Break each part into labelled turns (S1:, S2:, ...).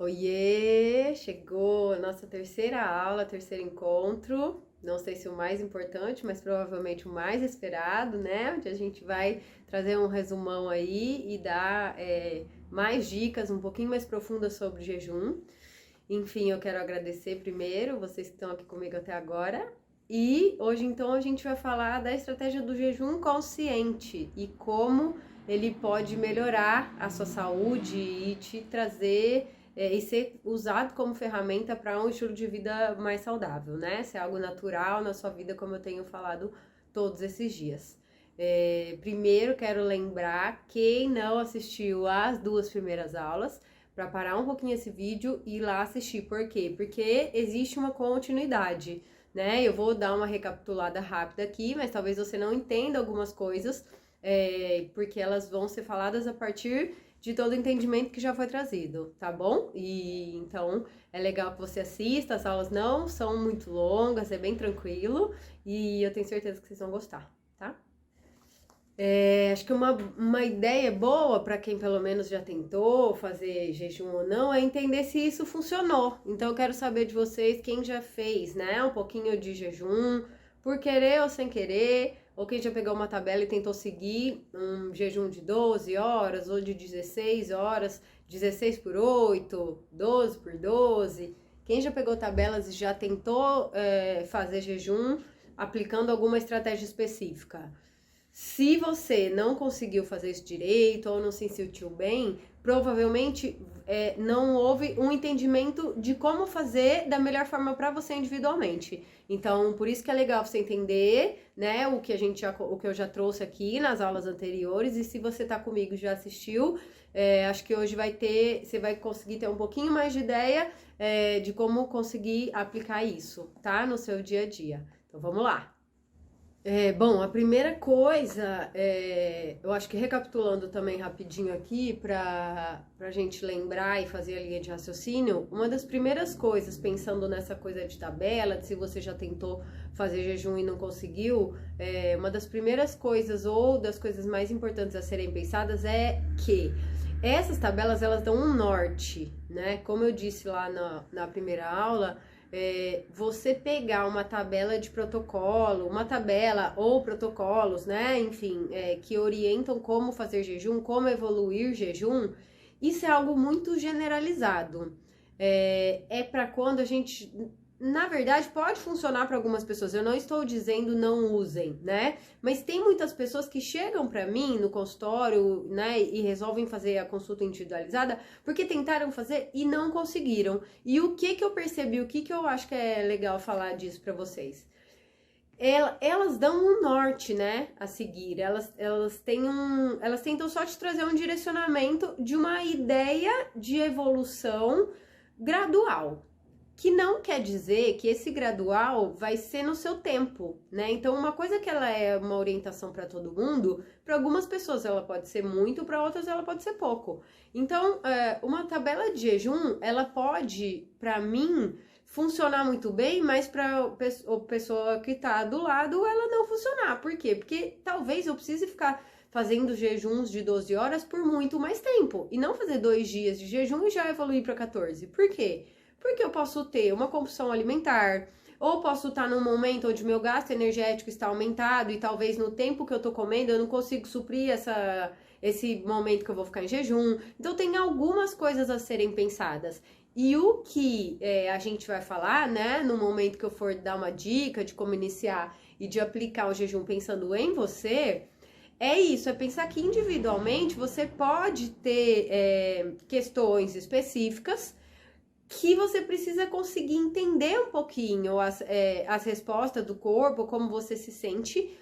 S1: Oiê! Chegou a nossa terceira aula, terceiro encontro. Não sei se o mais importante, mas provavelmente o mais esperado, né? Onde a gente vai trazer um resumão aí e dar mais dicas um pouquinho mais profundas sobre o jejum. Enfim, eu quero agradecer primeiro vocês que estão aqui comigo até agora. E hoje, então, a gente vai falar da estratégia do jejum consciente e como ele pode melhorar a sua saúde e te trazer e ser usado como ferramenta para um estilo de vida mais saudável, né? Ser algo natural na sua vida, como eu tenho falado todos esses dias. Primeiro, quero lembrar quem não assistiu às duas primeiras aulas, para parar um pouquinho esse vídeo e ir lá assistir. Por quê? Porque existe uma continuidade, né? Eu vou dar uma recapitulada rápida aqui, mas talvez você não entenda algumas coisas, porque elas vão ser faladas a partir de todo o entendimento que já foi trazido, tá bom? E então é legal que você assista, as aulas não são muito longas, é bem tranquilo e eu tenho certeza que vocês vão gostar, tá? Acho que uma ideia boa para quem pelo menos já tentou fazer jejum ou não é entender se isso funcionou. Então eu quero saber de vocês quem já fez, né, um pouquinho de jejum, por querer ou sem querer, ou quem já pegou uma tabela e tentou seguir um jejum de 12 horas ou de 16 horas, 16 por 8, 12 por 12. Quem já pegou tabelas e já tentou fazer jejum aplicando alguma estratégia específica. Se você não conseguiu fazer isso direito ou não se sentiu bem, provavelmente não houve um entendimento de como fazer da melhor forma para você individualmente. Então, por isso que é legal você entender, né, o que eu já trouxe aqui nas aulas anteriores. E se você tá comigo e já assistiu, acho que hoje você vai conseguir ter um pouquinho mais de ideia de como conseguir aplicar isso, tá, no seu dia a dia. Então, vamos lá. Bom, a primeira coisa, eu acho que recapitulando também rapidinho aqui, pra gente lembrar e fazer a linha de raciocínio, uma das primeiras coisas, pensando nessa coisa de tabela, de se você já tentou fazer jejum e não conseguiu, uma das primeiras coisas ou das coisas mais importantes a serem pensadas é que essas tabelas, elas dão um norte, né? Como eu disse lá na primeira aula, você pegar uma tabela de protocolo, uma tabela ou protocolos, né, enfim, que orientam como fazer jejum, como evoluir jejum, isso é algo muito generalizado. Para quando a gente, na verdade, pode funcionar para algumas pessoas. Eu não estou dizendo não usem, né? Mas tem muitas pessoas que chegam para mim no consultório, né, e resolvem fazer a consulta individualizada porque tentaram fazer e não conseguiram. E o que eu percebi, o que eu acho que é legal falar disso para vocês? Elas dão um norte, né, a seguir. Elas tentam só te trazer um direcionamento de uma ideia de evolução gradual. Que não quer dizer que esse gradual vai ser no seu tempo, né? Então, uma coisa que ela é uma orientação para todo mundo, para algumas pessoas ela pode ser muito, para outras ela pode ser pouco. Então, uma tabela de jejum, ela pode, para mim, funcionar muito bem, mas para a pessoa que tá do lado, ela não funcionar. Por quê? Porque talvez eu precise ficar fazendo jejuns de 12 horas por muito mais tempo, e não fazer 2 dias de jejum e já evoluir para 14. Por quê? Porque eu posso ter uma compulsão alimentar, ou posso estar num momento onde meu gasto energético está aumentado e talvez no tempo que eu tô comendo eu não consigo suprir esse momento que eu vou ficar em jejum. Então tem algumas coisas a serem pensadas. E o que a gente vai falar, né, no momento que eu for dar uma dica de como iniciar e de aplicar o jejum pensando em você, é isso, é pensar que individualmente você pode ter questões específicas que você precisa conseguir entender um pouquinho as respostas do corpo, como você se sente,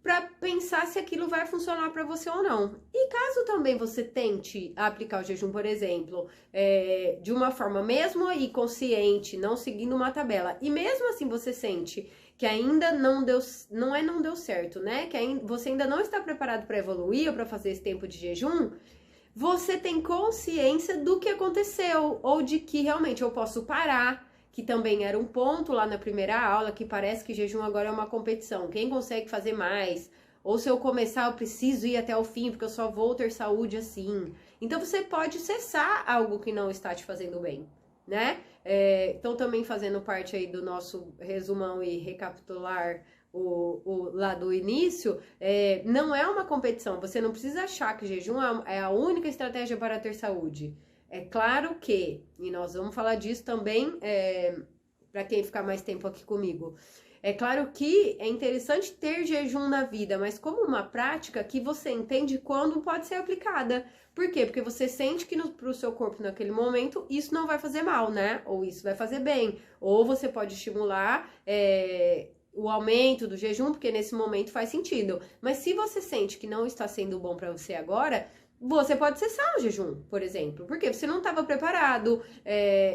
S1: para pensar se aquilo vai funcionar para você ou não. E caso também você tente aplicar o jejum, por exemplo, de uma forma mesmo e consciente, não seguindo uma tabela, e mesmo assim você sente que ainda não deu certo, né? Que você ainda não está preparado para evoluir ou para fazer esse tempo de jejum, você tem consciência do que aconteceu, ou de que realmente eu posso parar, que também era um ponto lá na primeira aula, que parece que jejum agora é uma competição, quem consegue fazer mais, ou se eu começar eu preciso ir até o fim, porque eu só vou ter saúde assim. Então você pode cessar algo que não está te fazendo bem, né? Então também fazendo parte aí do nosso resumão e recapitular lá do início, não é uma competição, você não precisa achar que jejum é a única estratégia para ter saúde. É claro que, e nós vamos falar disso também, para quem ficar mais tempo aqui comigo, é claro que é interessante ter jejum na vida, mas como uma prática que você entende quando pode ser aplicada. Por quê? Porque você sente que para o seu corpo naquele momento isso não vai fazer mal, né? Ou isso vai fazer bem. Ou você pode estimular o aumento do jejum, porque nesse momento faz sentido. Mas se você sente que não está sendo bom para você agora, você pode cessar o jejum, por exemplo, porque você não estava preparado,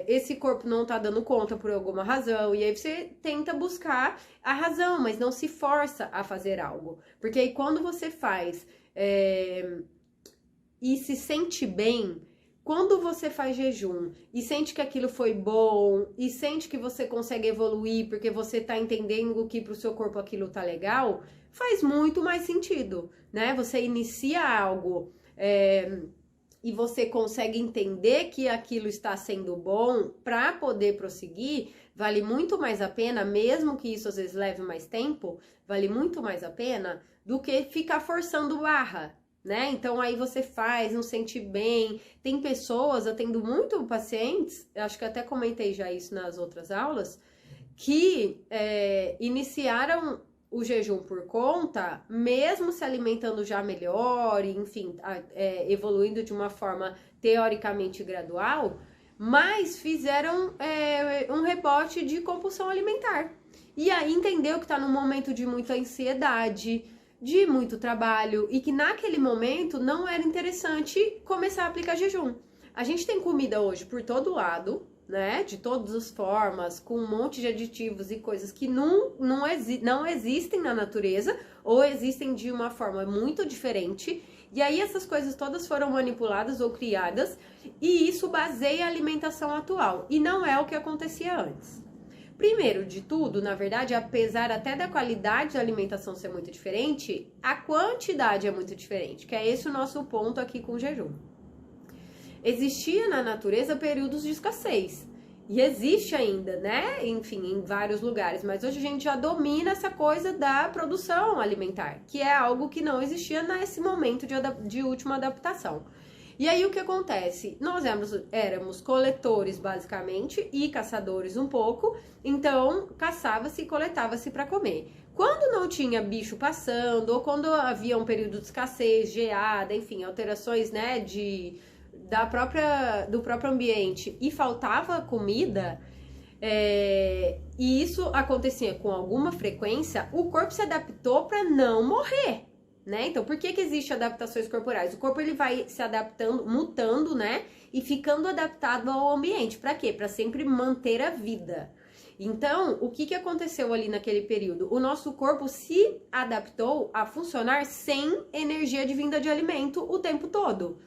S1: esse corpo não está dando conta por alguma razão, e aí você tenta buscar a razão, mas não se força a fazer algo. Porque aí quando você faz e se sente bem, quando você faz jejum e sente que aquilo foi bom, e sente que você consegue evoluir porque você está entendendo que para o seu corpo aquilo tá legal, faz muito mais sentido, né? Você inicia algo e você consegue entender que aquilo está sendo bom para poder prosseguir, vale muito mais a pena, mesmo que isso às vezes leve mais tempo, vale muito mais a pena do que ficar forçando barra, né? Então aí você faz, não sente bem. Tem pessoas, eu atendo muito pacientes, acho que até comentei já isso nas outras aulas, que iniciaram o jejum por conta, mesmo se alimentando já melhor, enfim, evoluindo de uma forma teoricamente gradual, mas fizeram um rebote de compulsão alimentar. E aí entendeu que está num momento de muita ansiedade, de muito trabalho, e que naquele momento não era interessante começar a aplicar jejum. A gente tem comida hoje por todo lado, né, de todas as formas, com um monte de aditivos e coisas que não existem na natureza, ou existem de uma forma muito diferente, e aí essas coisas todas foram manipuladas ou criadas, e isso baseia a alimentação atual, e não é o que acontecia antes. Primeiro de tudo, na verdade, apesar até da qualidade da alimentação ser muito diferente, a quantidade é muito diferente, que é esse o nosso ponto aqui com o jejum. Existia na natureza períodos de escassez, e existe ainda, né? Enfim, em vários lugares, mas hoje a gente já domina essa coisa da produção alimentar, que é algo que não existia nesse momento de última adaptação. E aí o que acontece? Nós éramos coletores basicamente e caçadores um pouco, então caçava-se e coletava-se para comer. Quando não tinha bicho passando, ou quando havia um período de escassez, geada, enfim, alterações, né, do próprio ambiente e faltava comida, e isso acontecia com alguma frequência, o corpo se adaptou para não morrer, né? Então, por que existem adaptações corporais? O corpo ele vai se adaptando, mutando, né? E ficando adaptado ao ambiente. Para quê? Para sempre manter a vida. Então, o que aconteceu ali naquele período? O nosso corpo se adaptou a funcionar sem energia de vinda de alimento o tempo todo.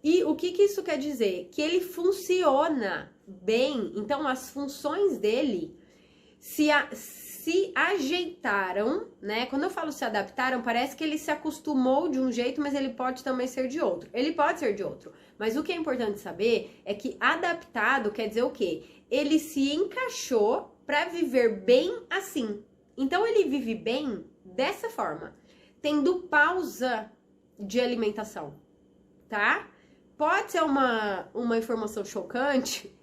S1: E o que isso quer dizer? Que ele funciona bem, então as funções dele se ajeitaram, né? Quando eu falo se adaptaram, parece que ele se acostumou de um jeito, mas ele pode também ser de outro. Ele pode ser de outro, mas o que é importante saber é que adaptado quer dizer o quê? Ele se encaixou para viver bem assim. Então ele vive bem dessa forma, tendo pausa de alimentação, tá? Pode ser uma informação chocante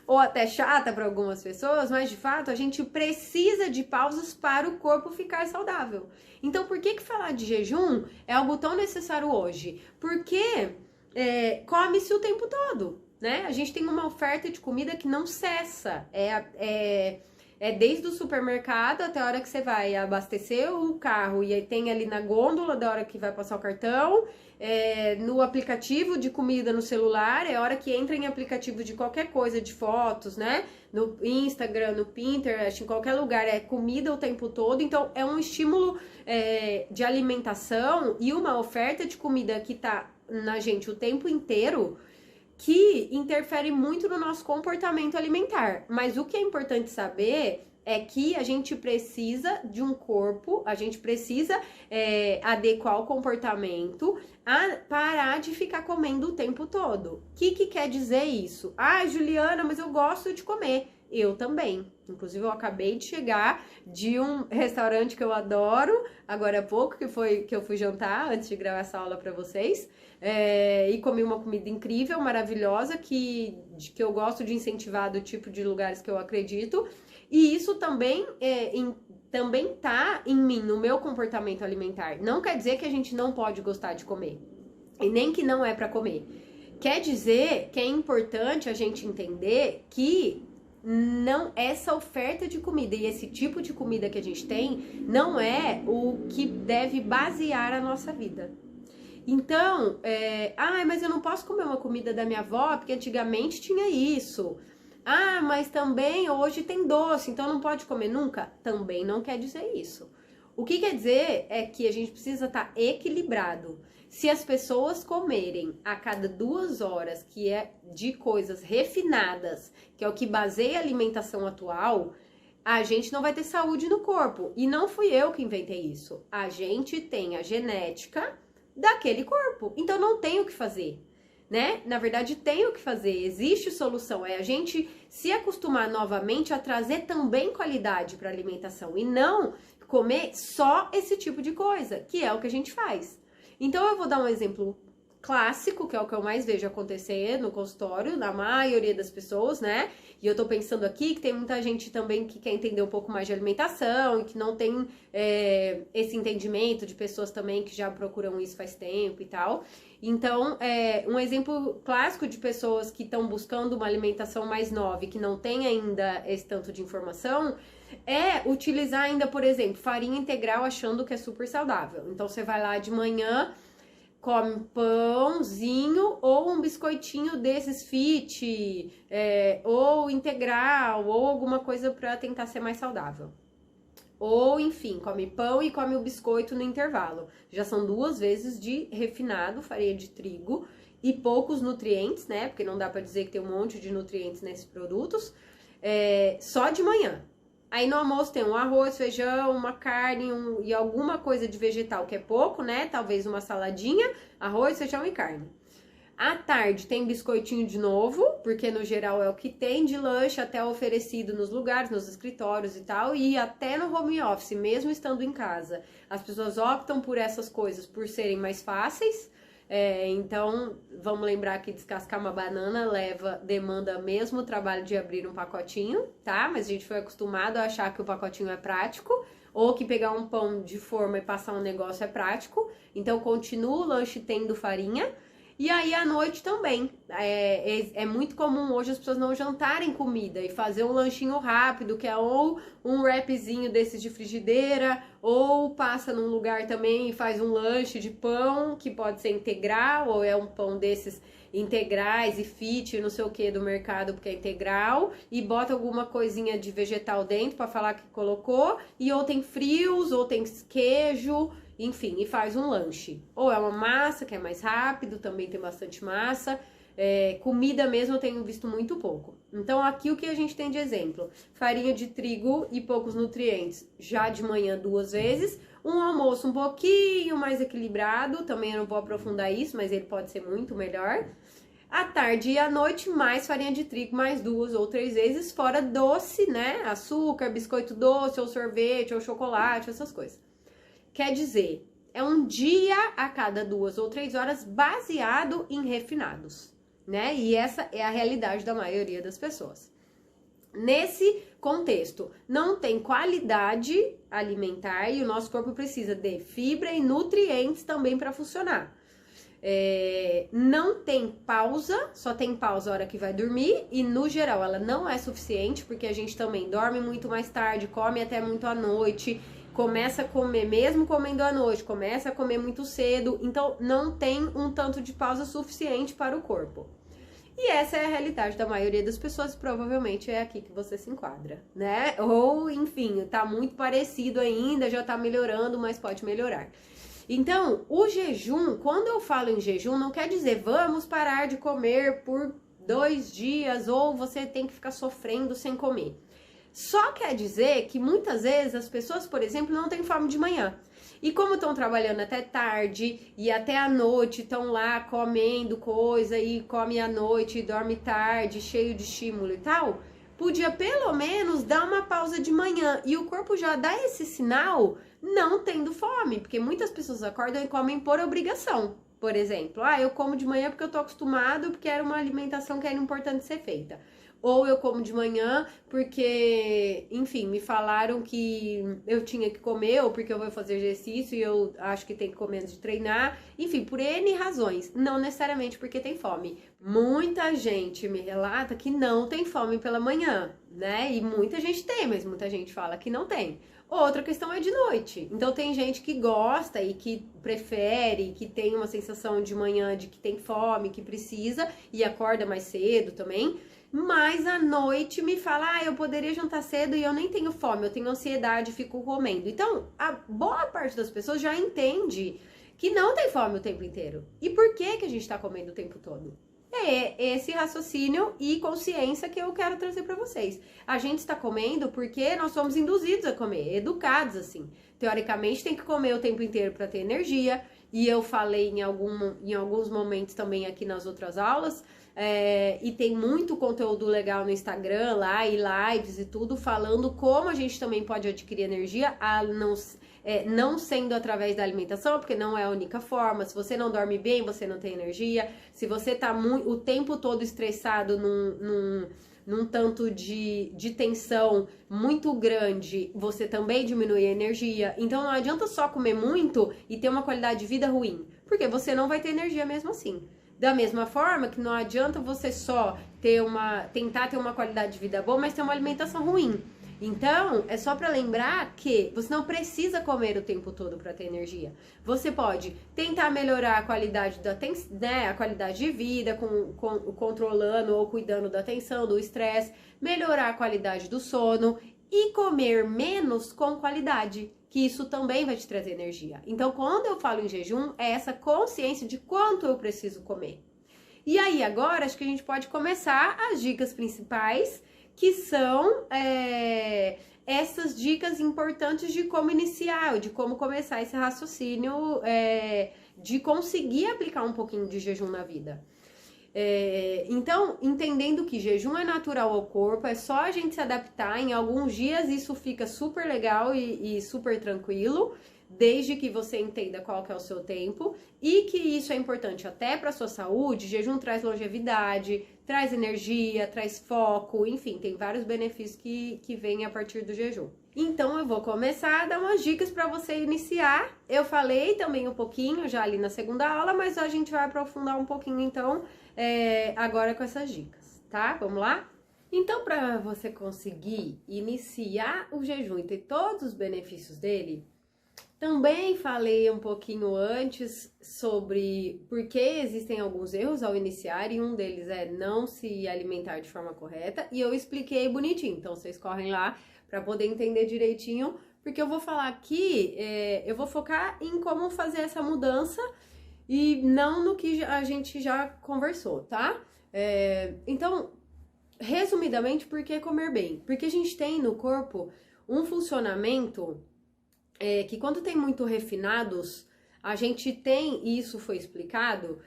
S1: ou até chata para algumas pessoas, mas de fato a gente precisa de pausas para o corpo ficar saudável. Então por que falar de jejum é algo tão necessário hoje? Porque come-se o tempo todo, né? A gente tem uma oferta de comida que não cessa, desde o supermercado até a hora que você vai abastecer o carro e aí tem ali na gôndola da hora que vai passar o cartão, no aplicativo de comida no celular, é a hora que entra em aplicativo de qualquer coisa, de fotos, né? No Instagram, no Pinterest, em qualquer lugar, é comida o tempo todo. Então, é um estímulo de alimentação e uma oferta de comida que tá na gente o tempo inteiro, que interfere muito no nosso comportamento alimentar. Mas o que é importante saber é que a gente precisa de um corpo, a gente precisa adequar o comportamento a parar de ficar comendo o tempo todo. O que quer dizer isso? Ah, Juliana, mas eu gosto de comer. Eu também. Inclusive, eu acabei de chegar de um restaurante que eu adoro, agora há pouco, que foi que eu fui jantar, antes de gravar essa aula para vocês, e comi uma comida incrível, maravilhosa, que eu gosto de incentivar do tipo de lugares que eu acredito, e isso também também tá em mim, no meu comportamento alimentar. Não quer dizer que a gente não pode gostar de comer, e nem que não é para comer. Quer dizer que é importante a gente entender que não, essa oferta de comida e esse tipo de comida que a gente tem não é o que deve basear a nossa vida. Então, mas eu não posso comer uma comida da minha avó porque antigamente tinha isso. Ah, mas também hoje tem doce, então não pode comer nunca? Também não quer dizer isso. O que quer dizer é que a gente precisa estar equilibrado. Se as pessoas comerem a cada 2 horas, que é de coisas refinadas, que é o que baseia a alimentação atual, a gente não vai ter saúde no corpo. E não fui eu que inventei isso. A gente tem a genética daquele corpo. Então não tem o que fazer, né? Na verdade, tem o que fazer. Existe solução. É a gente se acostumar novamente a trazer também qualidade para a alimentação e não comer só esse tipo de coisa, que é o que a gente faz. Então, eu vou dar um exemplo clássico, que é o que eu mais vejo acontecer no consultório, na maioria das pessoas, né? E eu tô pensando aqui que tem muita gente também que quer entender um pouco mais de alimentação e que não tem esse entendimento de pessoas também que já procuram isso faz tempo e tal. Então, um exemplo clássico de pessoas que estão buscando uma alimentação mais nova e que não tem ainda esse tanto de informação é utilizar ainda, por exemplo, farinha integral achando que é super saudável. Então, você vai lá de manhã, come um pãozinho ou um biscoitinho desses fit, ou integral, ou alguma coisa para tentar ser mais saudável. Ou, enfim, come pão e come o biscoito no intervalo. Já são 2 vezes de refinado, farinha de trigo, e poucos nutrientes, né? Porque não dá para dizer que tem um monte de nutrientes nesses produtos, só de manhã. Aí no almoço tem um arroz, feijão, uma carne e alguma coisa de vegetal, que é pouco, né? Talvez uma saladinha, arroz, feijão e carne. À tarde tem biscoitinho de novo, porque no geral é o que tem de lanche até oferecido nos lugares, nos escritórios e tal, e até no home office, mesmo estando em casa. As pessoas optam por essas coisas por serem mais fáceis. Então, vamos lembrar que descascar uma banana demanda mesmo o trabalho de abrir um pacotinho, tá? Mas a gente foi acostumado a achar que o pacotinho é prático, ou que pegar um pão de forma e passar um negócio é prático. Então, continua o lanche tendo farinha. E aí, à noite também. É muito comum hoje as pessoas não jantarem comida e fazer um lanchinho rápido, que é ou um wrapzinho desses de frigideira, ou passa num lugar também e faz um lanche de pão, que pode ser integral, ou é um pão desses integrais e fit, não sei o que, do mercado, porque é integral, e bota alguma coisinha de vegetal dentro para falar que colocou, e ou tem frios, ou tem queijo, enfim, e faz um lanche. Ou é uma massa, que é mais rápido, também tem bastante massa. Comida mesmo eu tenho visto muito pouco. Então, aqui o que a gente tem de exemplo? Farinha de trigo e poucos nutrientes, já de manhã 2 vezes. Um almoço um pouquinho mais equilibrado, também eu não vou aprofundar isso, mas ele pode ser muito melhor. À tarde e à noite, mais farinha de trigo, mais 2 ou 3 vezes, fora doce, né? Açúcar, biscoito doce, ou sorvete, ou chocolate, essas coisas. Quer dizer, é um dia a cada 2 ou 3 horas baseado em refinados, né? E essa é a realidade da maioria das pessoas. Nesse contexto, não tem qualidade alimentar e o nosso corpo precisa de fibra e nutrientes também para funcionar. Não tem pausa, só tem pausa a hora que vai dormir e no geral ela não é suficiente porque a gente também dorme muito mais tarde, come até muito à noite, começa a comer mesmo comendo à noite, começa a comer muito cedo, então não tem um tanto de pausa suficiente para o corpo. E essa é a realidade da maioria das pessoas, provavelmente é aqui que você se enquadra, né? Ou, enfim, tá muito parecido ainda, já tá melhorando, mas pode melhorar. Então, o jejum, quando eu falo em jejum, não quer dizer vamos parar de comer por 2 dias ou você tem que ficar sofrendo sem comer. Só quer dizer que muitas vezes as pessoas, por exemplo, não têm fome de manhã. E como estão trabalhando até tarde e até a noite, estão lá comendo coisa e come à noite, dorme tarde, cheio de estímulo e tal, podia pelo menos dar uma pausa de manhã. E o corpo já dá esse sinal não tendo fome, porque muitas pessoas acordam e comem por obrigação. Por exemplo, eu como de manhã porque eu tô acostumado, porque era uma alimentação que era importante ser feita. Ou eu como de manhã porque, enfim, me falaram que eu tinha que comer, ou porque eu vou fazer exercício e eu acho que tem que comer antes de treinar. Enfim, por N razões, não necessariamente porque tem fome. Muita gente me relata que não tem fome pela manhã, né? E muita gente tem, mas muita gente fala que não tem. Outra questão é de noite. Então tem gente que gosta e que prefere, que tem uma sensação de manhã de que tem fome, que precisa e acorda mais cedo também. Mas à noite me fala, eu poderia jantar cedo e eu nem tenho fome, eu tenho ansiedade e fico comendo. Então, a boa parte das pessoas já entende que não tem fome o tempo inteiro. E por que que a gente tá comendo o tempo todo? É esse raciocínio e consciência que eu quero trazer para vocês. A gente está comendo porque nós somos induzidos a comer, educados assim. Teoricamente tem que comer o tempo inteiro para ter energia. E eu falei em alguns momentos também aqui nas outras aulas. E tem muito conteúdo legal no Instagram lá e lives e tudo falando como a gente também pode adquirir energia, não sendo através da alimentação, porque não é a única forma. Se você não dorme bem, você não tem energia. Se você tá o tempo todo estressado num tanto de tensão muito grande, você também diminui a energia. Então não adianta só comer muito e ter uma qualidade de vida ruim, porque você não vai ter energia mesmo assim. Da mesma forma que não adianta você só tentar ter uma qualidade de vida boa, mas ter uma alimentação ruim. Então, é só para lembrar que você não precisa comer o tempo todo para ter energia. Você pode tentar melhorar a qualidade a qualidade de vida, controlando ou cuidando da atenção, do estresse, melhorar a qualidade do sono e comer menos com qualidade, que isso também vai te trazer energia. Então, quando eu falo em jejum, é essa consciência de quanto eu preciso comer. E aí, agora, acho que a gente pode começar as dicas principais, que são essas dicas importantes de como iniciar, de como começar esse raciocínio, de conseguir aplicar um pouquinho de jejum na vida. Então, entendendo que jejum é natural ao corpo, é só a gente se adaptar. Em alguns dias isso fica super legal e super tranquilo, desde que você entenda qual que é o seu tempo e que isso é importante até para sua saúde. Jejum traz longevidade, traz energia, traz foco, enfim, tem vários benefícios que vêm a partir do jejum. Então eu vou começar a dar umas dicas para você iniciar. Eu falei também um pouquinho já ali na segunda aula, mas a gente vai aprofundar um pouquinho então agora com essas dicas, tá? Vamos lá? Então, para você conseguir iniciar o jejum e ter todos os benefícios dele, também falei um pouquinho antes sobre por que existem alguns erros ao iniciar, e um deles é não se alimentar de forma correta, e eu expliquei bonitinho, então vocês correm lá para poder entender direitinho, porque eu vou falar aqui, eu vou focar em como fazer essa mudança e não no que a gente já conversou, tá? Então, resumidamente, por que comer bem? Porque a gente tem no corpo um funcionamento que quando tem muito refinados, a gente tem, e isso foi explicado,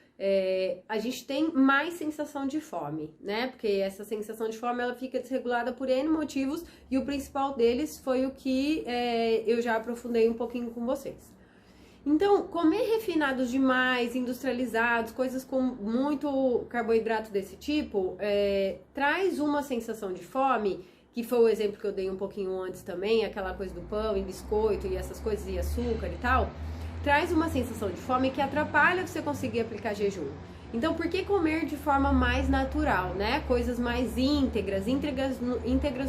S1: a gente tem mais sensação de fome, né? Porque essa sensação de fome, ela fica desregulada por N motivos, e o principal deles foi o que eu já aprofundei um pouquinho com vocês. Então, comer refinados demais, industrializados, coisas com muito carboidrato desse tipo, traz uma sensação de fome, que foi o exemplo que eu dei um pouquinho antes também, aquela coisa do pão e biscoito e essas coisas, e açúcar e tal, traz uma sensação de fome que atrapalha você conseguir aplicar jejum. Então, por que comer de forma mais natural, né? Coisas mais íntegras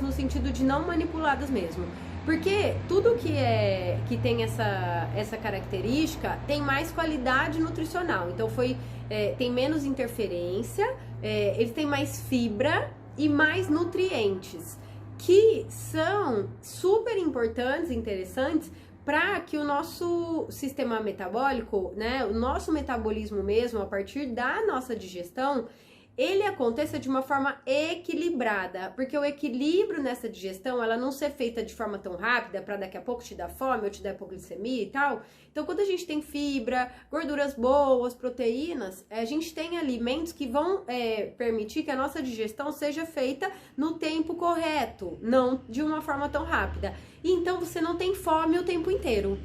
S1: no sentido de não manipuladas mesmo. Porque tudo que tem essa característica tem mais qualidade nutricional. Então, tem menos interferência, eles têm mais fibra e mais nutrientes, que são super importantes e interessantes para que o nosso sistema metabólico, né, o nosso metabolismo mesmo, a partir da nossa digestão, ele aconteça de uma forma equilibrada, porque o equilíbrio nessa digestão, ela não ser feita de forma tão rápida para daqui a pouco te dar fome ou te dar hipoglicemia e tal. Então, quando a gente tem fibra, gorduras boas, proteínas, a gente tem alimentos que vão permitir que a nossa digestão seja feita no tempo correto, não de uma forma tão rápida. E então você não tem fome o tempo inteiro.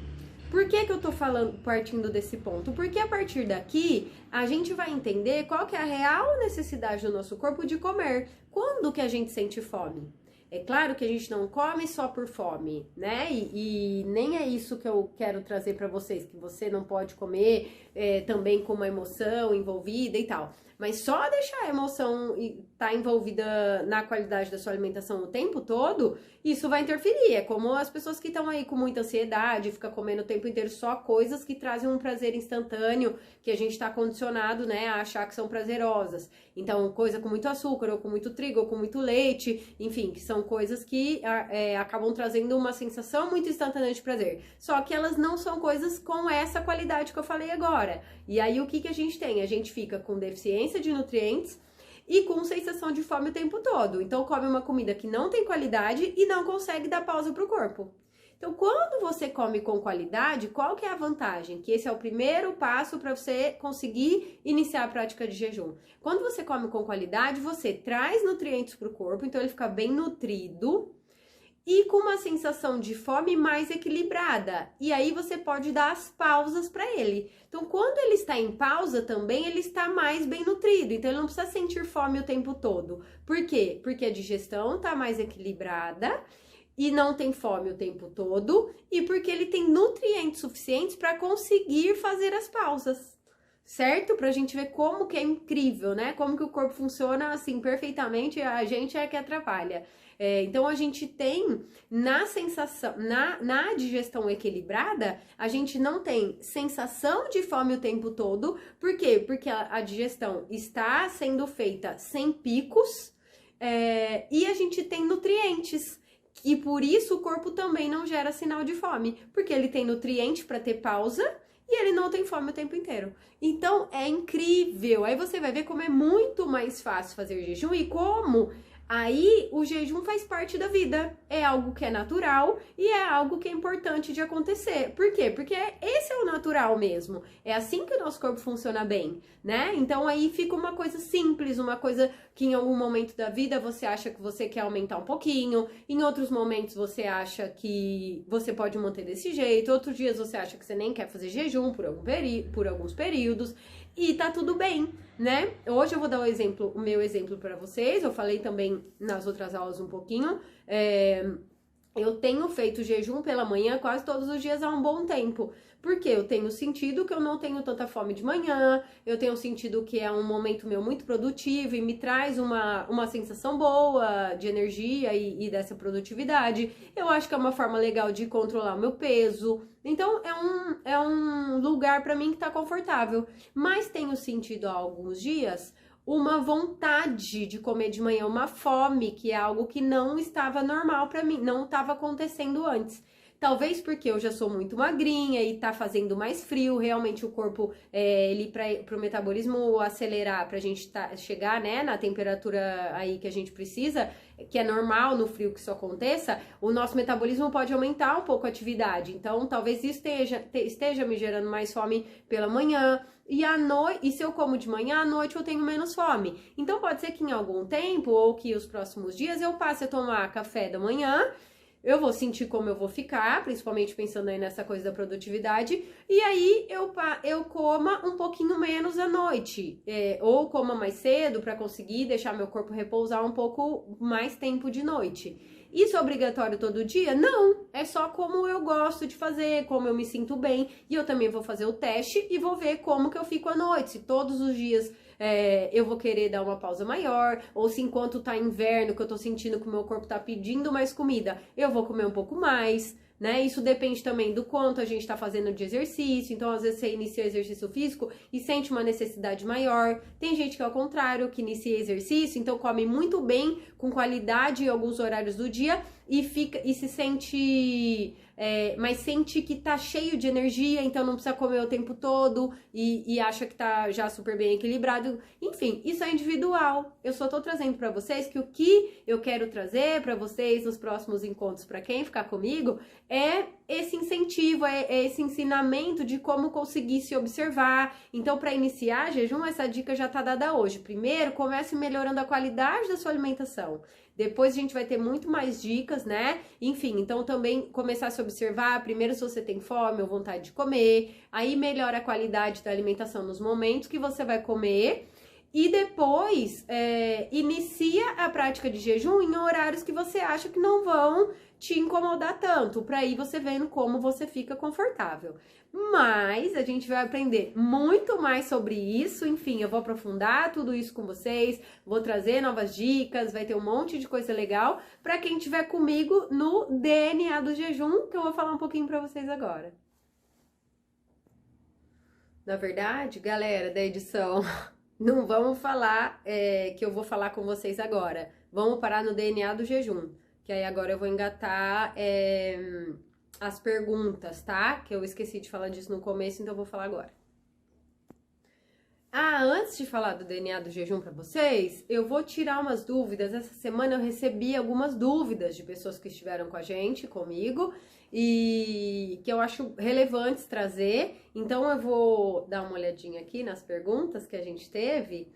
S1: Por que eu tô falando, partindo desse ponto? Porque a partir daqui, a gente vai entender qual que é a real necessidade do nosso corpo de comer. Quando que a gente sente fome? É claro que a gente não come só por fome, né? E nem é isso que eu quero trazer para vocês, que você não pode comer também com uma emoção envolvida e tal. Mas só deixar a emoção estar envolvida na qualidade da sua alimentação o tempo todo, isso vai interferir. É como as pessoas que estão aí com muita ansiedade, ficam comendo o tempo inteiro só coisas que trazem um prazer instantâneo, que a gente está condicionado, né, a achar que são prazerosas. Então, coisa com muito açúcar, ou com muito trigo, ou com muito leite, enfim, que são coisas que acabam trazendo uma sensação muito instantânea de prazer. Só que elas não são coisas com essa qualidade que eu falei agora. E aí, o que a gente tem? A gente fica com deficiência de nutrientes e com sensação de fome o tempo todo. Então, come uma comida que não tem qualidade e não consegue dar pausa para o corpo. Então, quando você come com qualidade, qual que é a vantagem? Que esse é o primeiro passo para você conseguir iniciar a prática de jejum. Quando você come com qualidade, você traz nutrientes para o corpo, então ele fica bem nutrido e com uma sensação de fome mais equilibrada. E aí você pode dar as pausas para ele. Então, quando ele está em pausa também, ele está mais bem nutrido. Então, ele não precisa sentir fome o tempo todo. Por quê? Porque a digestão está mais equilibrada e não tem fome o tempo todo. E porque ele tem nutrientes suficientes para conseguir fazer as pausas. Certo? Pra gente ver como que é incrível, né? Como que o corpo funciona assim perfeitamente, a gente é que atrapalha. Então a gente tem na sensação, na digestão equilibrada, a gente não tem sensação de fome o tempo todo. Por quê? Porque a digestão está sendo feita sem picos e a gente tem nutrientes. E por isso o corpo também não gera sinal de fome, porque ele tem nutriente para ter pausa e ele não tem fome o tempo inteiro. Então, é incrível. Aí você vai ver como é muito mais fácil fazer jejum e como aí o jejum faz parte da vida. É algo que é natural e é algo que é importante de acontecer. Por quê? Porque esse é o natural mesmo. É assim que o nosso corpo funciona bem, né? Então, aí fica uma coisa simples, uma coisa que em algum momento da vida você acha que você quer aumentar um pouquinho, em outros momentos você acha que você pode manter desse jeito, outros dias você acha que você nem quer fazer jejum por alguns períodos, e tá tudo bem, né? Hoje eu vou dar o meu exemplo para vocês, eu falei também nas outras aulas um pouquinho, eu tenho feito jejum pela manhã quase todos os dias há um bom tempo. Porque eu tenho sentido que eu não tenho tanta fome de manhã, eu tenho sentido que é um momento meu muito produtivo e me traz uma sensação boa de energia e dessa produtividade. Eu acho que é uma forma legal de controlar o meu peso. Então, é um lugar para mim que tá confortável. Mas tenho sentido há alguns dias uma vontade de comer de manhã, uma fome, que é algo que não estava normal para mim, não estava acontecendo antes. Talvez porque eu já sou muito magrinha e tá fazendo mais frio, realmente o corpo, ele para o metabolismo acelerar, pra gente chegar, né, na temperatura aí que a gente precisa, que é normal no frio que isso aconteça, o nosso metabolismo pode aumentar um pouco a atividade. Então, talvez isso esteja me gerando mais fome pela manhã. E se eu como de manhã, à noite eu tenho menos fome. Então, pode ser que em algum tempo, ou que os próximos dias, eu passe a tomar café da manhã. Eu vou sentir como eu vou ficar, principalmente pensando aí nessa coisa da produtividade, e aí eu coma um pouquinho menos à noite, ou coma mais cedo para conseguir deixar meu corpo repousar um pouco mais tempo de noite. Isso é obrigatório todo dia? Não, é só como eu gosto de fazer, como eu me sinto bem, e eu também vou fazer o teste e vou ver como que eu fico à noite, se todos os dias eu vou querer dar uma pausa maior, ou se enquanto tá inverno, que eu tô sentindo que o meu corpo tá pedindo mais comida, eu vou comer um pouco mais, né? Isso depende também do quanto a gente tá fazendo de exercício. Então, às vezes, você inicia exercício físico e sente uma necessidade maior. Tem gente que é ao contrário, que inicia exercício, então come muito bem, com qualidade em alguns horários do dia e se sente... mas sente que tá cheio de energia, então não precisa comer o tempo todo e acha que tá já super bem equilibrado. Enfim, isso é individual. Eu só tô trazendo pra vocês que o que eu quero trazer pra vocês nos próximos encontros, pra quem ficar comigo, é esse incentivo, é esse ensinamento de como conseguir se observar. Então, para iniciar jejum, essa dica já tá dada hoje. Primeiro, comece melhorando a qualidade da sua alimentação. Depois a gente vai ter muito mais dicas, né? Enfim, então também começar a se observar, primeiro se você tem fome ou vontade de comer, aí melhora a qualidade da alimentação nos momentos que você vai comer e depois inicia a prática de jejum em horários que você acha que não vão te incomodar tanto, para aí você vendo como você fica confortável. Mas a gente vai aprender muito mais sobre isso, enfim, eu vou aprofundar tudo isso com vocês, vou trazer novas dicas, vai ter um monte de coisa legal para quem estiver comigo no DNA do jejum, que eu vou falar um pouquinho para vocês agora. Na verdade, galera da edição, não vamos falar que eu vou falar com vocês agora, vamos parar no DNA do jejum. Que aí agora eu vou engatar as perguntas, tá? Que eu esqueci de falar disso no começo, então eu vou falar agora. Antes de falar do DNA do jejum pra vocês, eu vou tirar umas dúvidas. Essa semana eu recebi algumas dúvidas de pessoas que estiveram com a gente, comigo, e que eu acho relevantes trazer. Então eu vou dar uma olhadinha aqui nas perguntas que a gente teve.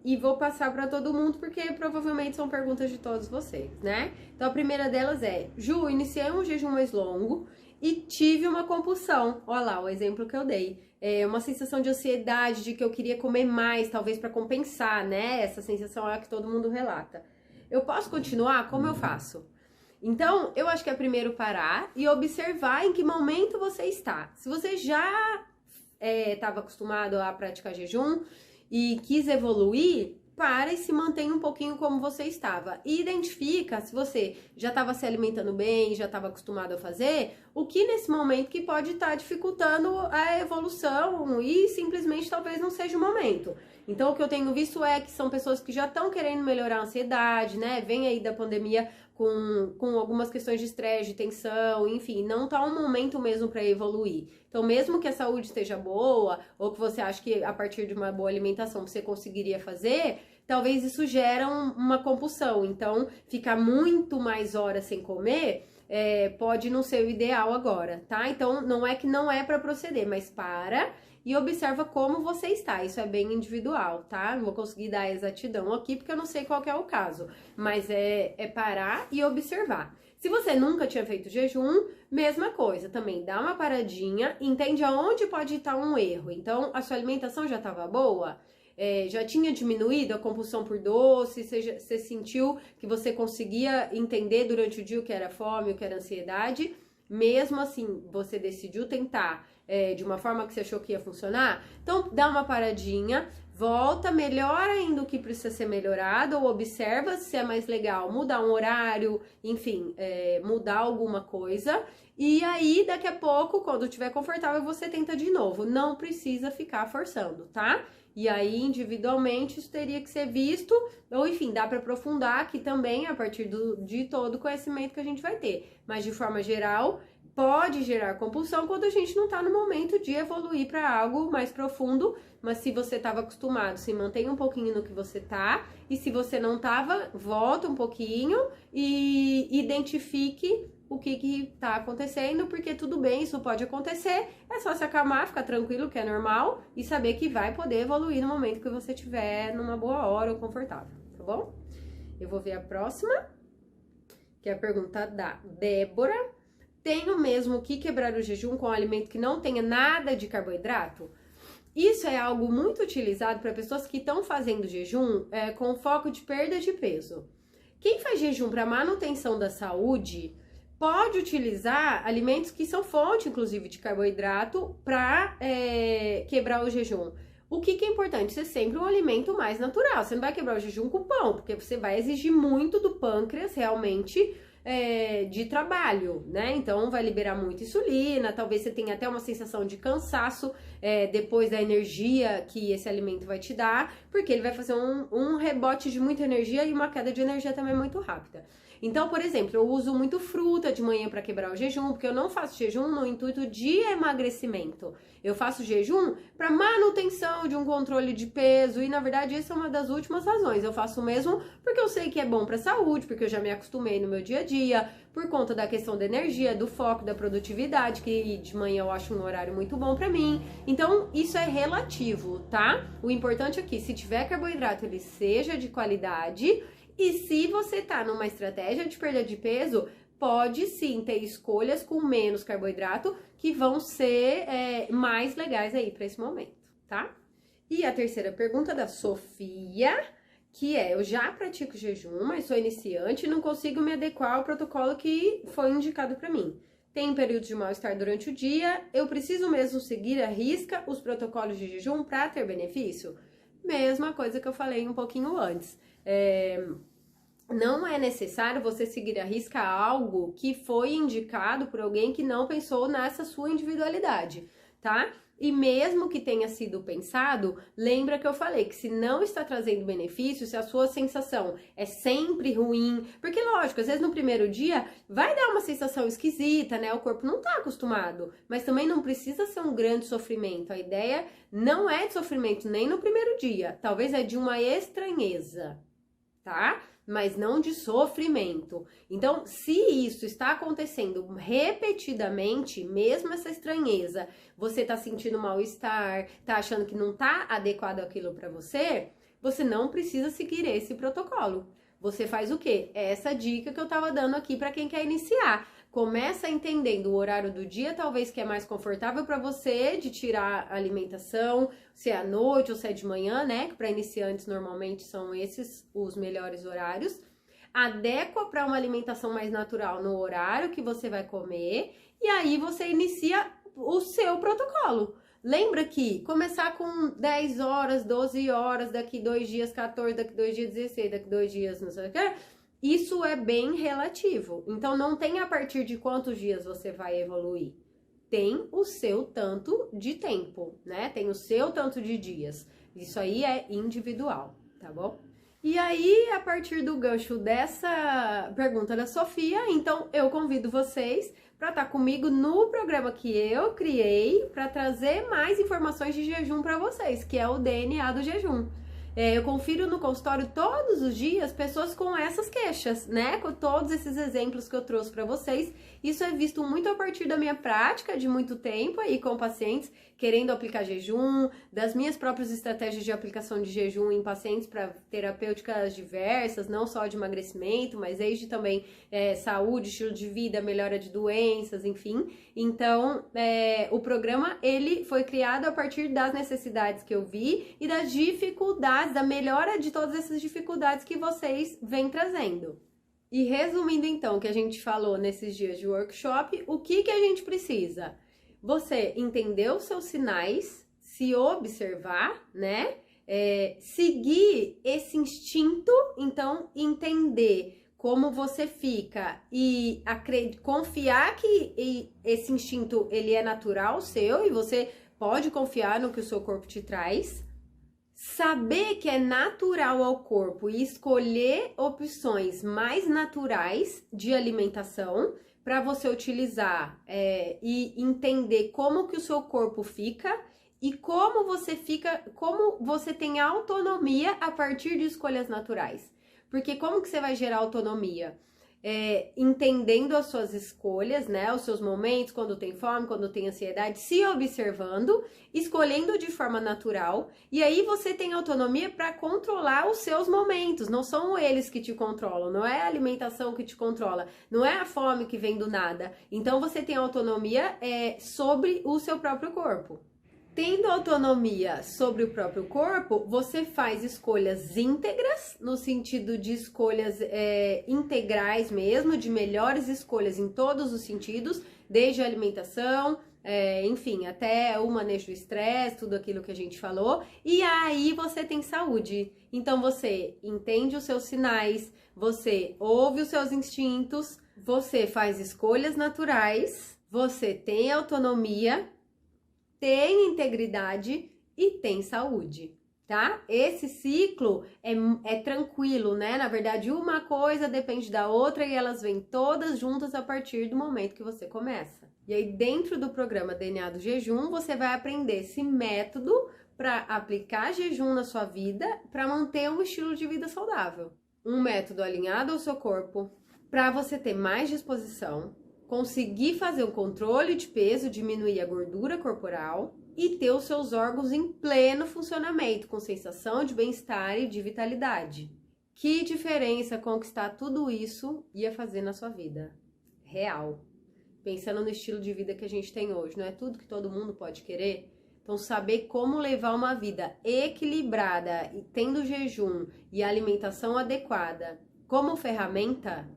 S1: E vou passar para todo mundo, porque provavelmente são perguntas de todos vocês, né? Então, a primeira delas é: Ju, iniciei um jejum mais longo e tive uma compulsão. Olha lá o exemplo que eu dei. Uma sensação de ansiedade, de que eu queria comer mais, talvez para compensar, né? Essa sensação é a que todo mundo relata. Eu posso continuar? Como eu faço? Então, eu acho que é primeiro parar e observar em que momento você está. Se você já estava acostumado a praticar jejum e quis evoluir, para e se mantém um pouquinho como você estava. E identifica se você já estava se alimentando bem, já estava acostumado a fazer, o que nesse momento que pode estar dificultando a evolução e simplesmente talvez não seja o momento. Então, o que eu tenho visto é que são pessoas que já estão querendo melhorar a ansiedade, né? Vem aí da pandemia com algumas questões de estresse, de tensão, enfim, não tá um momento mesmo para evoluir. Então, mesmo que a saúde esteja boa, ou que você acha que a partir de uma boa alimentação você conseguiria fazer, talvez isso gera uma compulsão. Então, ficar muito mais horas sem comer pode não ser o ideal agora, tá? Então, não é que não é para proceder, mas para e observa como você está. Isso é bem individual, tá? Não vou conseguir dar a exatidão aqui, porque eu não sei qual que é o caso. Mas é parar e observar. Se você nunca tinha feito jejum, mesma coisa. Também dá uma paradinha, entende aonde pode estar um erro. Então, a sua alimentação já estava boa? Já tinha diminuído a compulsão por doce? Você sentiu que você conseguia entender durante o dia o que era fome, o que era ansiedade? Mesmo assim, você decidiu tentar de uma forma que você achou que ia funcionar? Então, dá uma paradinha, volta, melhora ainda o que precisa ser melhorado, ou observa se é mais legal mudar um horário, enfim, mudar alguma coisa. E aí, daqui a pouco, quando estiver confortável, você tenta de novo. Não precisa ficar forçando, tá? E aí, individualmente, isso teria que ser visto, ou enfim, dá para aprofundar aqui também, a partir de todo o conhecimento que a gente vai ter. Mas, de forma geral, pode gerar compulsão quando a gente não tá no momento de evoluir para algo mais profundo. Mas se você estava acostumado, se mantenha um pouquinho no que você tá. E se você não tava, volta um pouquinho e identifique o que tá acontecendo, porque tudo bem, isso pode acontecer, é só se acalmar, ficar tranquilo, que é normal, e saber que vai poder evoluir no momento que você estiver numa boa hora ou confortável, tá bom? Eu vou ver a próxima, que é a pergunta da Débora. Tenho mesmo que quebrar o jejum com um alimento que não tenha nada de carboidrato? Isso é algo muito utilizado para pessoas que estão fazendo jejum com foco de perda de peso. Quem faz jejum para manutenção da saúde pode utilizar alimentos que são fonte, inclusive, de carboidrato para quebrar o jejum. O que é importante? Ser sempre um alimento mais natural. Você não vai quebrar o jejum com pão, porque você vai exigir muito do pâncreas, realmente, de trabalho, né? Então vai liberar muita insulina, talvez você tenha até uma sensação de cansaço depois da energia que esse alimento vai te dar, porque ele vai fazer um rebote de muita energia e uma queda de energia também muito rápida. Então, por exemplo, eu uso muito fruta de manhã para quebrar o jejum, porque eu não faço jejum no intuito de emagrecimento. Eu faço jejum para manutenção de um controle de peso e, na verdade, essa é uma das últimas razões. Eu faço mesmo porque eu sei que é bom para a saúde, porque eu já me acostumei no meu dia a dia, por conta da questão da energia, do foco, da produtividade, que de manhã eu acho um horário muito bom para mim. Então, isso é relativo, tá? O importante é que, se tiver carboidrato, ele seja de qualidade. E se você tá numa estratégia de perda de peso, pode sim ter escolhas com menos carboidrato que vão ser mais legais aí para esse momento, tá? E a terceira pergunta da Sofia, que é: eu já pratico jejum, mas sou iniciante e não consigo me adequar ao protocolo que foi indicado para mim. Tenho períodos de mal-estar durante o dia, eu preciso mesmo seguir à risca os protocolos de jejum para ter benefício? Mesma coisa que eu falei um pouquinho antes. Não é necessário você seguir à risca algo que foi indicado por alguém que não pensou nessa sua individualidade, tá? E mesmo que tenha sido pensado, lembra que eu falei que se não está trazendo benefício, se a sua sensação é sempre ruim, porque lógico, às vezes no primeiro dia vai dar uma sensação esquisita, né? O corpo não tá acostumado, mas também não precisa ser um grande sofrimento. A ideia não é de sofrimento nem no primeiro dia, talvez é de uma estranheza, tá? Mas não de sofrimento. Então, se isso está acontecendo repetidamente, mesmo essa estranheza, você tá sentindo mal-estar, tá achando que não tá adequado aquilo para você, você não precisa seguir esse protocolo. Você faz o quê? É essa dica que eu tava dando aqui para quem quer iniciar. Começa entendendo o horário do dia, talvez que é mais confortável para você, de tirar a alimentação, se é à noite ou se é de manhã, né? Que para iniciantes normalmente são esses os melhores horários. Adequa para uma alimentação mais natural no horário que você vai comer e aí você inicia o seu protocolo. Lembra que começar com 10 horas, 12 horas, daqui 2 dias 14, daqui 2 dias 16, daqui 2 dias não sei o que, isso é bem relativo. Então, não tem a partir de quantos dias você vai evoluir. Tem o seu tanto de tempo, né? Tem o seu tanto de dias. Isso aí é individual, tá bom? E aí, a partir do gancho dessa pergunta da Sofia, então eu convido vocês para estar comigo no programa que eu criei para trazer mais informações de jejum para vocês, que é o DNA do jejum. Eu confiro no consultório todos os dias pessoas com essas queixas, né? Com todos esses exemplos que eu trouxe para vocês. Isso é visto muito a partir da minha prática de muito tempo aí com pacientes querendo aplicar jejum, das minhas próprias estratégias de aplicação de jejum em pacientes para terapêuticas diversas, não só de emagrecimento, mas desde também saúde, estilo de vida, melhora de doenças, enfim. Então, o programa, ele foi criado a partir das necessidades que eu vi e das dificuldades, da melhora de todas essas dificuldades que vocês vêm trazendo. E resumindo então o que a gente falou nesses dias de workshop, o que a gente precisa? Você entender os seus sinais, se observar, né? Seguir esse instinto, então entender como você fica e confiar que esse instinto ele é natural seu e você pode confiar no que o seu corpo te traz. Saber que é natural ao corpo e escolher opções mais naturais de alimentação para você utilizar e entender como que o seu corpo fica e como você tem autonomia a partir de escolhas naturais. Porque como que você vai gerar autonomia? Entendendo as suas escolhas, né? Os seus momentos, quando tem fome, quando tem ansiedade, se observando, escolhendo de forma natural. E aí você tem autonomia para controlar os seus momentos. Não são eles que te controlam, não é a alimentação que te controla, não é a fome que vem do nada. Então você tem autonomia sobre o seu próprio corpo. Tendo autonomia sobre o próprio corpo, você faz escolhas íntegras, no sentido de escolhas integrais mesmo, de melhores escolhas em todos os sentidos, desde a alimentação, enfim, até o manejo do estresse, tudo aquilo que a gente falou, e aí você tem saúde. Então você entende os seus sinais, você ouve os seus instintos, você faz escolhas naturais, você tem autonomia, tem integridade e tem saúde, tá? Esse ciclo é tranquilo, né? Na verdade, uma coisa depende da outra e elas vêm todas juntas a partir do momento que você começa. E aí, dentro do programa DNA do Jejum, você vai aprender esse método para aplicar jejum na sua vida para manter um estilo de vida saudável. Um método alinhado ao seu corpo, para você ter mais disposição, conseguir fazer um controle de peso, diminuir a gordura corporal e ter os seus órgãos em pleno funcionamento, com sensação de bem-estar e de vitalidade. Que diferença conquistar tudo isso ia fazer na sua vida? Real. Pensando no estilo de vida que a gente tem hoje, não é tudo que todo mundo pode querer? Então, saber como levar uma vida equilibrada e tendo jejum e alimentação adequada como ferramenta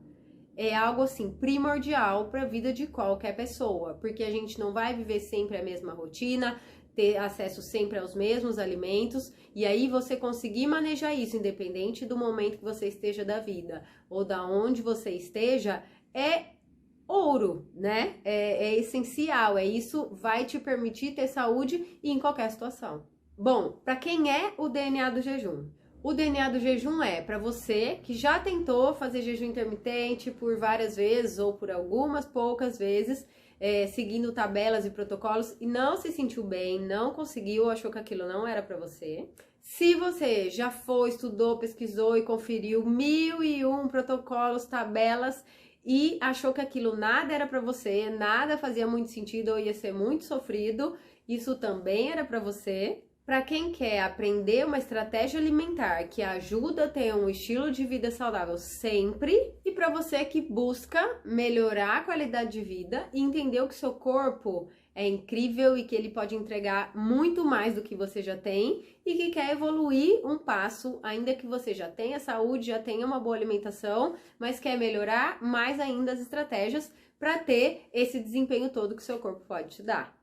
S1: é algo assim primordial para a vida de qualquer pessoa, porque a gente não vai viver sempre a mesma rotina, ter acesso sempre aos mesmos alimentos, e aí você conseguir manejar isso, independente do momento que você esteja da vida ou da onde você esteja, é ouro, né? É essencial, isso vai te permitir ter saúde em qualquer situação. Bom, para quem é o DNA do jejum? O DNA do jejum é para você que já tentou fazer jejum intermitente por várias vezes ou por algumas poucas vezes, seguindo tabelas e protocolos e não se sentiu bem, não conseguiu, achou que aquilo não era para você. Se você já foi, estudou, pesquisou e conferiu 1001 protocolos, tabelas e achou que aquilo nada era para você, nada fazia muito sentido ou ia ser muito sofrido, isso também era para você. Para quem quer aprender uma estratégia alimentar que ajuda a ter um estilo de vida saudável sempre, e para você que busca melhorar a qualidade de vida e entender o que seu corpo é incrível e que ele pode entregar muito mais do que você já tem e que quer evoluir um passo, ainda que você já tenha saúde, já tenha uma boa alimentação, mas quer melhorar mais ainda as estratégias para ter esse desempenho todo que seu corpo pode te dar.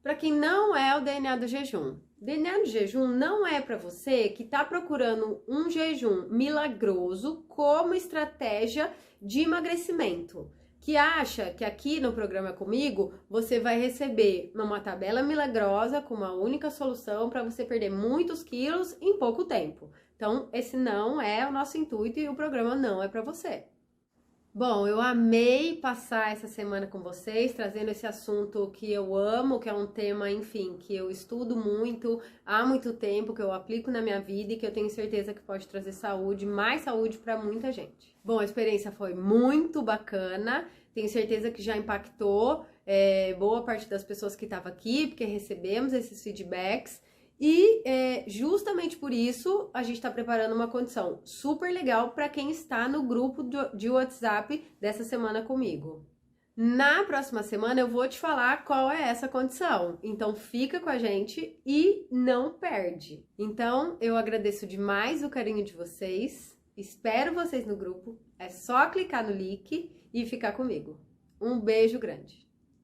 S1: Para quem não é o DNA do jejum, DNA do jejum não é para você que está procurando um jejum milagroso como estratégia de emagrecimento, que acha que aqui no programa comigo você vai receber uma tabela milagrosa com uma única solução para você perder muitos quilos em pouco tempo. Então, esse não é o nosso intuito e o programa não é para você. Bom, eu amei passar essa semana com vocês, trazendo esse assunto que eu amo, que é um tema, enfim, que eu estudo muito, há muito tempo, que eu aplico na minha vida e que eu tenho certeza que pode trazer saúde, mais saúde para muita gente. Bom, a experiência foi muito bacana, tenho certeza que já impactou boa parte das pessoas que estavam aqui, porque recebemos esses feedbacks. E justamente por isso a gente está preparando uma condição super legal para quem está no grupo de WhatsApp dessa semana comigo. Na próxima semana eu vou te falar qual é essa condição, então fica com a gente e não perde. Então eu agradeço demais o carinho de vocês, espero vocês no grupo, é só clicar no link e ficar comigo. Um beijo grande!